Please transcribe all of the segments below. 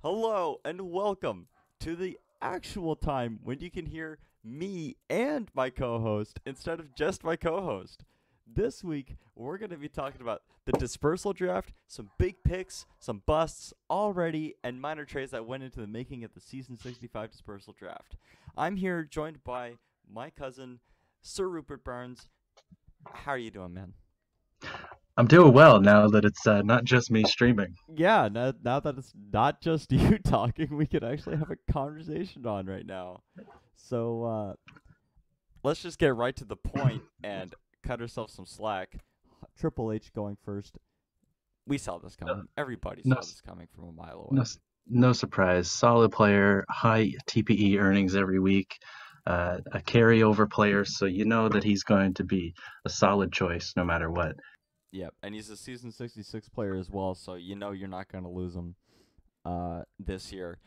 Hello and welcome to the actual time when you can hear me and my co host instead of just my co host. This week, we're going to be talking about the dispersal draft, some big picks, some busts already, and minor trades that went into the making of the Season 65 dispersal draft. I'm here joined by my cousin, Sir Rupert Barnes. How are you doing, man? I'm doing well now that it's not just me streaming. Yeah, now that it's not just you talking, we could actually have a conversation on right now. So let's just get right to the point and cut ourselves some slack. Triple H going first. We saw this No, coming. Everybody no, saw this coming from a mile no, away. no surprise. Solid player, high TPE earnings every week, a carryover player, so you know that he's going to be a solid choice no matter what. Yep, and he's a season 66 player as well, so you know you're not going to lose him this year.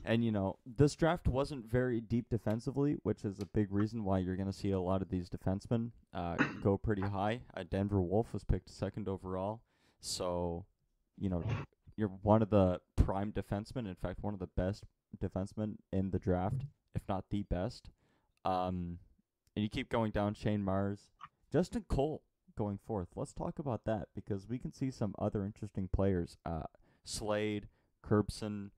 And this draft wasn't very deep defensively, which is a big reason why you're going to see a lot of these defensemen go pretty high. Denver Wolf was picked second overall, so you know you're one of the prime defensemen. In fact, one of the best defensemen in the draft, if not the best. And you keep going down. Shane Mars, Justin Cole going fourth. Let's talk about that because we can see some other interesting players. Slade, Curbson,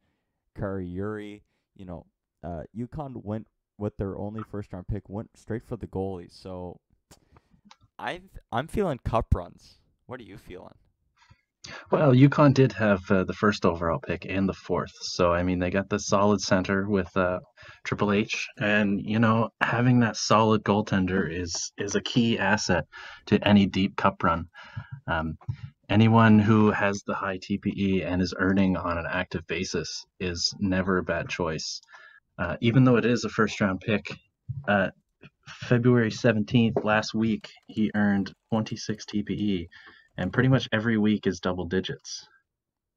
Kari Yuri, UConn went with their only first round pick, went straight for the goalie. So I'm feeling cup runs. What are you feeling? Well, UConn did have the first overall pick and the fourth, so I mean they got the solid center with Triple H, and having that solid goaltender is a key asset to any deep cup run. Um, Anyone who has the high TPE and is earning on an active basis is never a bad choice. Even though it is a first round pick, uh, February 17th, last week, he earned 26 TPE, and pretty much every week is double digits.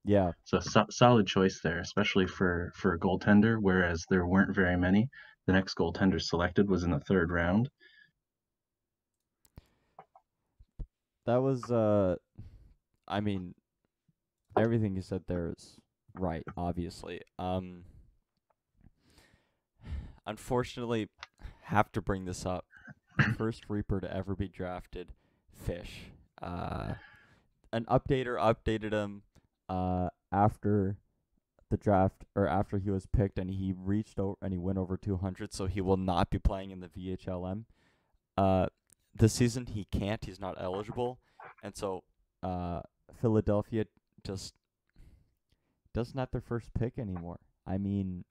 Yeah, So, solid choice there, especially for a goaltender, whereas there weren't very many. The next goaltender selected was in the third round. that was I mean, everything you said there is right, obviously. Unfortunately, have to bring this up. First Reaper to ever be drafted, Fish. Uh an updater updated him after the draft or after he was picked and he reached over and he went over 200, so he will not be playing in the VHLM. Uh, this season he can't. He's not eligible, and so uh, Philadelphia just doesn't have their first pick anymore. I mean,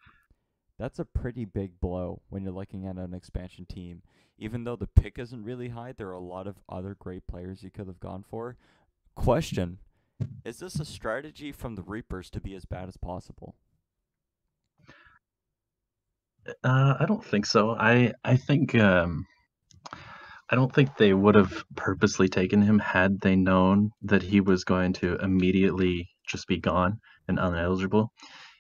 that's a pretty big blow when you're looking at an expansion team. Even though the pick isn't really high, there are a lot of other great players you could have gone for. Question: is this a strategy from the Reapers to be as bad as possible? I don't think so. I think I don't think they would have purposely taken him had they known that he was going to immediately just be gone and uneligible.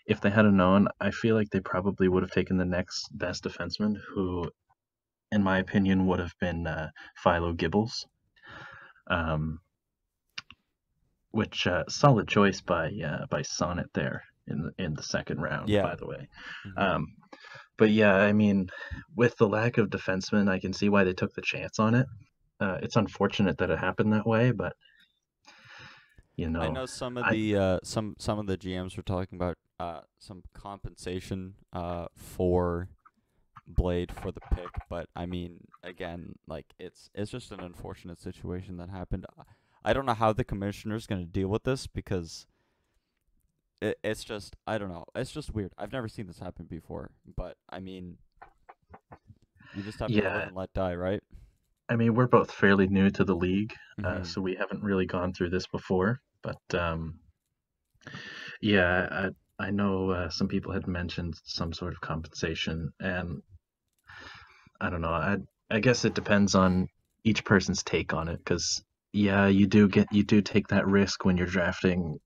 If they had known, I feel like they probably would have taken the next best defenseman, who, in my opinion, would have been Philo Gibbles, um, which solid choice by Sonnet there in the second round, Yeah. by the way. Mm-hmm. Um, but yeah, I mean, with the lack of defensemen, I can see why they took the chance on it. It's unfortunate that it happened that way, but you I know, know some of I the some of the GMs were talking about some compensation for Blade for the pick, but I mean again, like it's just an unfortunate situation that happened. I don't know how the commissioner's going to deal with this because it's just I don't know. It's just weird. I've never seen this happen before, but I mean, you just have to live yeah, and let die, right? I mean, we're both fairly new to the league, Mhm. so we haven't really gone through this before. But yeah, I know some people had mentioned some sort of compensation, and I don't know. I guess it depends on each person's take on it, because yeah, you do take that risk when you're drafting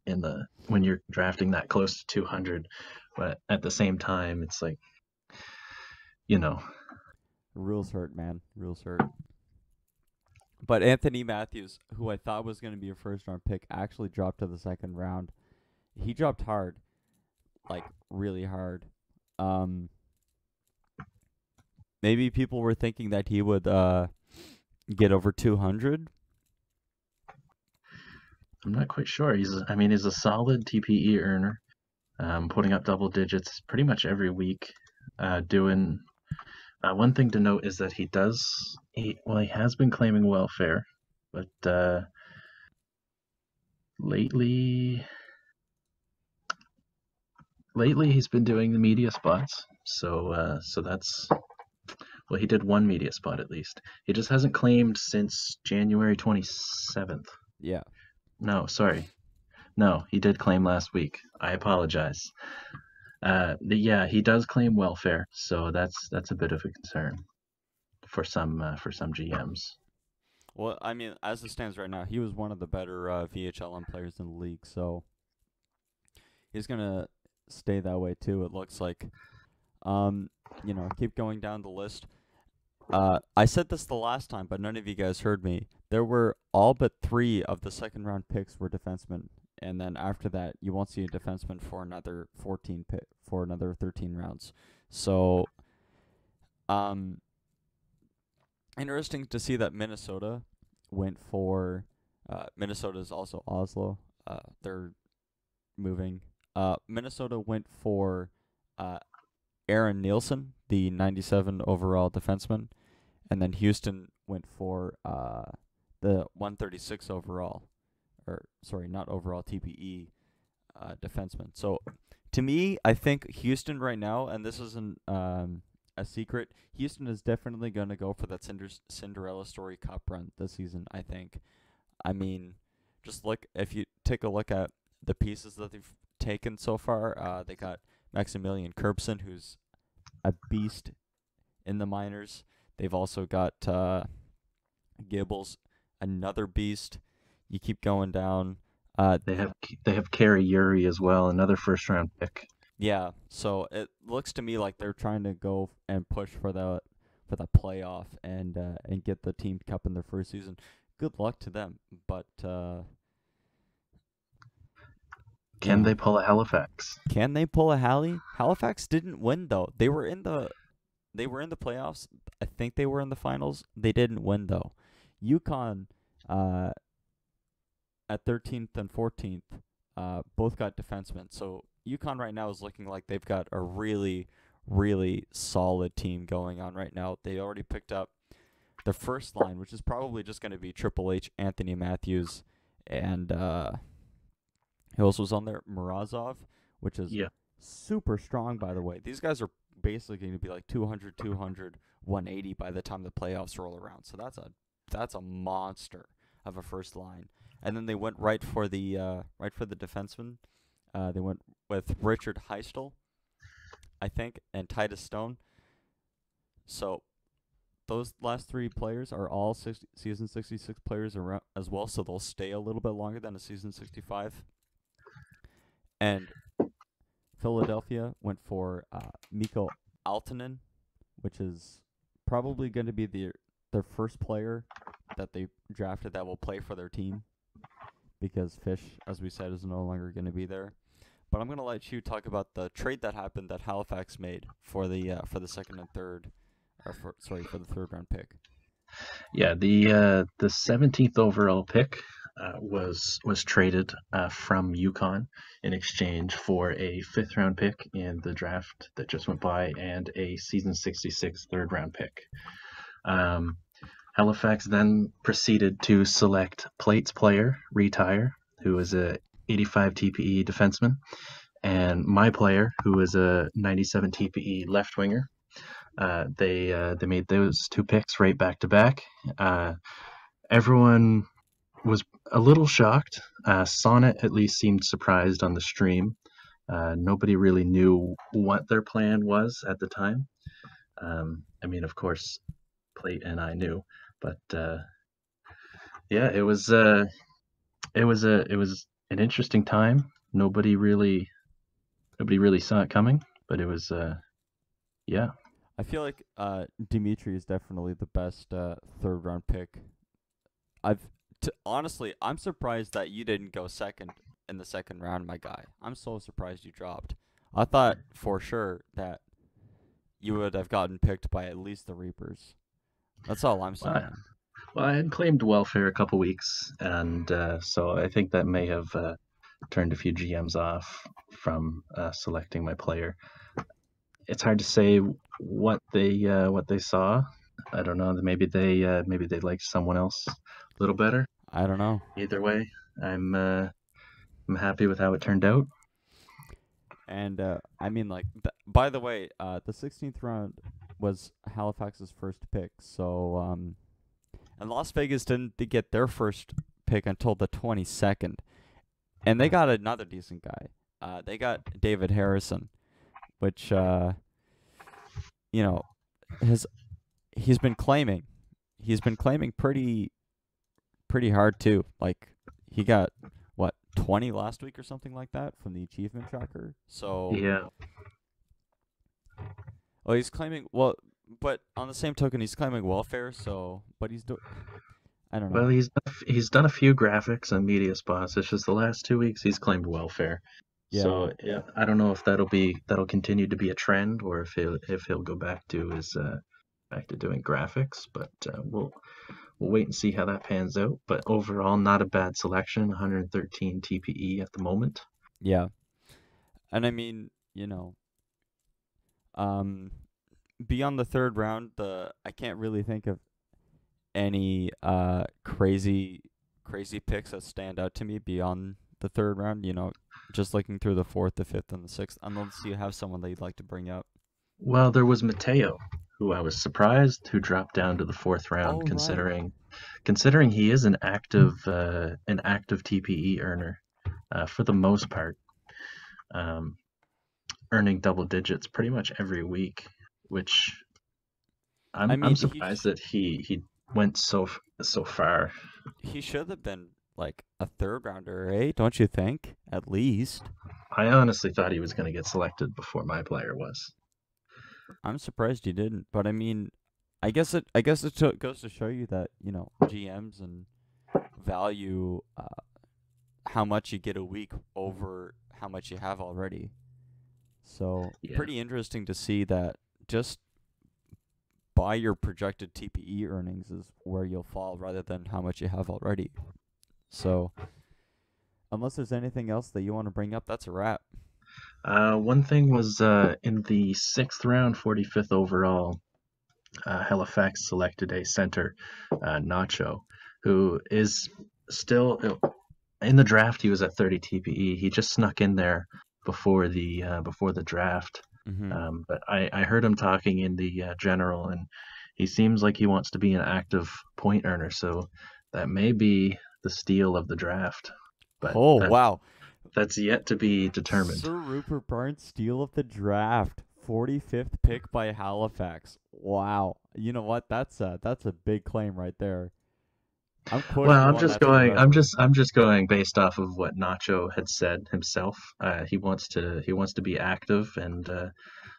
when you're drafting that close to 200, but at the same time, it's like you know, Rules hurt, man. Rules hurt. But Anthony Matthews, who I thought was going to be a first round pick, actually dropped to the second round. He dropped hard. like really hard. Um, Maybe people were thinking that he would get over 200. I'm not quite sure. He's a solid TPE earner, putting up double digits pretty much every week. Doing One thing to note is that he has been claiming welfare, but lately he's been doing the media spots. So that's well, he did one media spot at least. He just hasn't claimed since January 27th. Yeah. No, sorry. No, he did claim last week. I apologize. Yeah, he does claim welfare, so that's a bit of a concern for some GMs. Well, I mean, as it stands right now, he was one of the better VHLM players in the league, so he's gonna stay that way too. It looks like. Keep going down the list. I said this the last time, but none of you guys heard me. There were all but 3 of the second round picks were defensemen, and then after that, you won't see a defenseman for another 13 rounds. So, interesting to see that Minnesota went for. Minnesota is also Oslo. They're moving. Minnesota went for Aaron Nielsen, the 97 overall defenseman, and then Houston went for the 136 overall, or sorry, not overall TPE defenseman. So to me, I think Houston right now, and this isn't a secret, Houston is definitely going to go for that Cinderella story cup run this season, I think. I mean, if you take a look at the pieces that they've taken so far, they got Maximilian Kerbson, who's a beast in the minors. They've also got Gibbles, another beast. You keep going down. They have Kerry Yuri as well, another first round pick. Yeah, so it looks to me like they're trying to go and push for the playoff and get the team cup in their first season. Good luck to them, but can they pull a Halifax? Can they pull a Halifax didn't win though. They were in the playoffs. I think they were in the finals. They didn't win though. UConn at 13th and 14th both got defensemen. So UConn right now is looking like they've got a really, really solid team going on right now. They already picked up the first line, which is probably just going to be Triple H, Anthony Matthews, and who else was on there? Morozov, which is super strong, by the way. These guys are basically going to be like 200, 180 by the time the playoffs roll around. So that's a monster of a first line. And then they went right for the defenseman. They went with Richard Heistel, I think, and Titus Stone. So those last 3 players are all season 66 players as well, so they'll stay a little bit longer than a season 65. And Philadelphia went for Mikko Aaltonen, which is probably going to be their first player that they drafted that will play for their team, because Fish, as we said, is no longer going to be there. But I'm going to let you talk about the trade that happened that Halifax made for the second and third, for the third round pick. Yeah, the 17th overall pick was traded from UConn in exchange for a 5th round pick in the draft that just went by and a season 66 third round pick. Halifax then proceeded to select Plate's player, Retire, who is a 85 TPE defenseman, and my player, who is a 97 TPE left winger. They made those 2 picks right back to back. Everyone was a little shocked. Sonnet at least seemed surprised on the stream. Nobody really knew what their plan was at the time. I mean, of course, Plate and I knew, but yeah, it was an interesting time. Nobody really saw it coming, but it was yeah. I feel like Dimitri is definitely the best third round pick. Honestly, I'm surprised that you didn't go second in the second round, my guy. I'm so surprised you dropped. I thought for sure that you would have gotten picked by at least the Reapers. That's all I'm Well, saying. well, I had claimed welfare a couple weeks, and so I think that may have turned a few GMs off from selecting my player. It's hard to say what they saw. I don't know. Maybe they liked someone else a little better. I don't know. Either way, I'm uh, I'm happy with how it turned out. And I mean, like, by the way, the 16th round was Halifax's first pick. So, and Las Vegas didn't get their first pick until the 22nd, and they got another decent guy. They got David Harrison, which you know, his he's been claiming pretty hard too. Like, he got what, 20 last week or something like that from the achievement tracker. So, Yeah. well, he's claiming, well, but on the same token, he's claiming welfare. So, but I don't know. Well, he's done a few graphics and media spots. It's just the last 2 weeks he's claimed welfare. Yeah, So yeah, I don't know if that'll continue to be a trend or if he'll go back to his back to doing graphics. But we'll wait and see how that pans out. But overall, not a bad selection. 113 TPE at the moment. yeah, and I mean, um, beyond the third round, I can't really think of any crazy picks that stand out to me beyond the third round. Just looking through the fourth, the fifth, and the sixth. Unless you have someone that you'd like to bring up. Well, there was Mateo, who I was surprised who dropped down to the fourth round, Oh, right. considering he is an active TPE earner for the most part, um, earning double digits pretty much every week, which I I'm mean, surprised that he went so far. he should have been like a third rounder, eh? Don't you think? At least. I honestly thought he was going to get selected before my player was. I'm surprised he didn't. But I mean, I guess it goes to show you that GMs and value how much you get a week over how much you have already. So Yeah, pretty interesting to see that just by your projected TPE earnings is where you'll fall rather than how much you have already. So unless there's anything else that you want to bring up, that's a wrap. one thing was in the sixth round, 45th overall. Halifax selected a center, Nacho, who is still in the draft. He was at 30 TPE. He just snuck in there before the draft. Mm-hmm. But I heard him talking in the general, and he seems like he wants to be an active point earner. So that may be the steal of the draft, but Oh, wow. that's yet to be determined. Sir Rupert Barnes, steal of the draft. 45th pick by Halifax. Wow. You know what? That's a big claim right there. I'm quoting Well, you I'm on just that going. forever. I'm just going based off of what Nacho had said himself. He wants to be active, and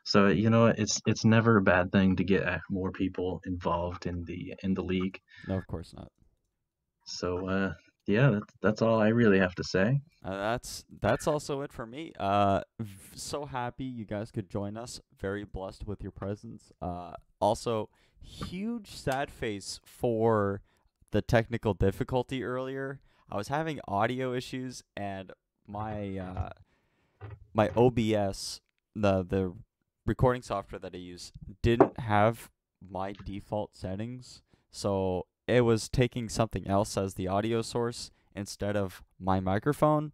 so it's never a bad thing to get more people involved in the league. No, of course not. So yeah, that's all I really have to say. That's also it for me. So happy you guys could join us. Very blessed with your presence. Also, huge sad face for the technical difficulty earlier. I was having audio issues, and my OBS, the recording software that I use, didn't have my default settings, so it was taking something else as the audio source instead of my microphone.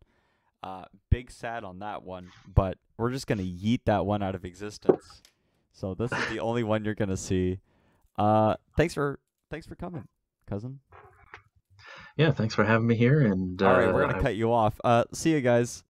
Big sad on that one, but we're just gonna yeet that one out of existence. So this is the only one you're gonna see. Thanks for coming, cousin. Yeah, thanks for having me here, and All right, we're gonna cut you off. See you guys.